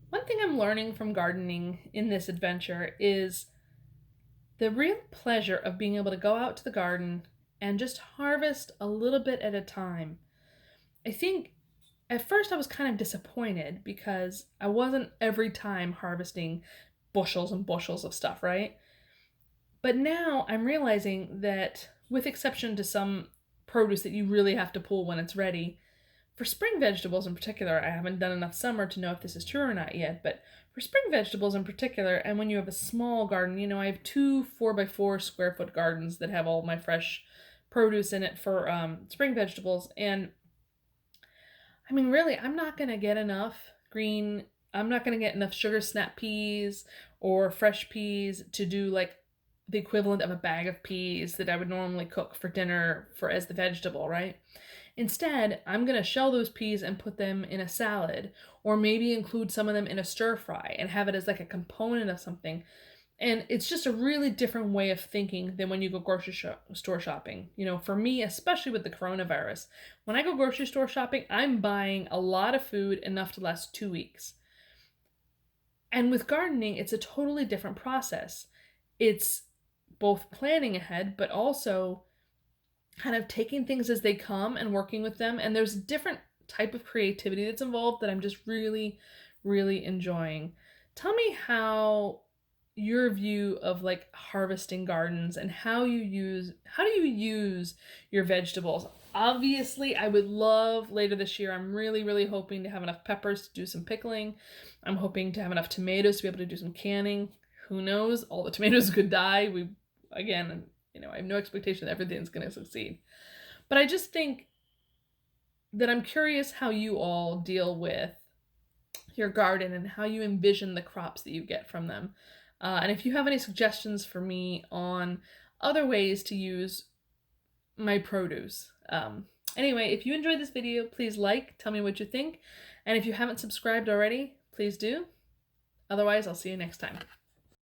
One thing I'm learning from gardening in this adventure is the real pleasure of being able to go out to the garden and just harvest a little bit at a time. I think at first I was kind of disappointed because I wasn't every time harvesting bushels and bushels of stuff, right? But now I'm realizing that, with exception to some produce that you really have to pull when it's ready, for spring vegetables in particular, I haven't done enough summer to know if this is true or not yet, but for spring vegetables in particular, and when you have a small garden, I have two 4x4 square foot gardens that have all my fresh produce in it for spring vegetables. And I mean, really, I'm not going to get enough green, I'm not going to get enough sugar snap peas or fresh peas to do like the equivalent of a bag of peas that I would normally cook for dinner for as the vegetable, right? Instead, I'm going to shell those peas and put them in a salad, or maybe include some of them in a stir fry and have it as like a component of something. And it's just a really different way of thinking than when you go store shopping. For me, especially with the coronavirus, when I go grocery store shopping, I'm buying a lot of food enough to last 2 weeks. And with gardening, it's a totally different process. It's both planning ahead, but also kind of taking things as they come and working with them. And there's a different type of creativity that's involved that I'm just really, really enjoying. Tell me how your view of like harvesting gardens and how do you use your vegetables. Obviously, I would love later this year, I'm really hoping to have enough peppers to do some pickling. I'm hoping to have enough tomatoes to be able to do some canning. Who knows, all the tomatoes could die. We again, I have no expectation that everything's going to succeed. But I just think that I'm curious how you all deal with your garden and how you envision the crops that you get from them. And if you have any suggestions for me on other ways to use my produce. Anyway, if you enjoyed this video, please tell me what you think. And if you haven't subscribed already, please do. Otherwise, I'll see you next time.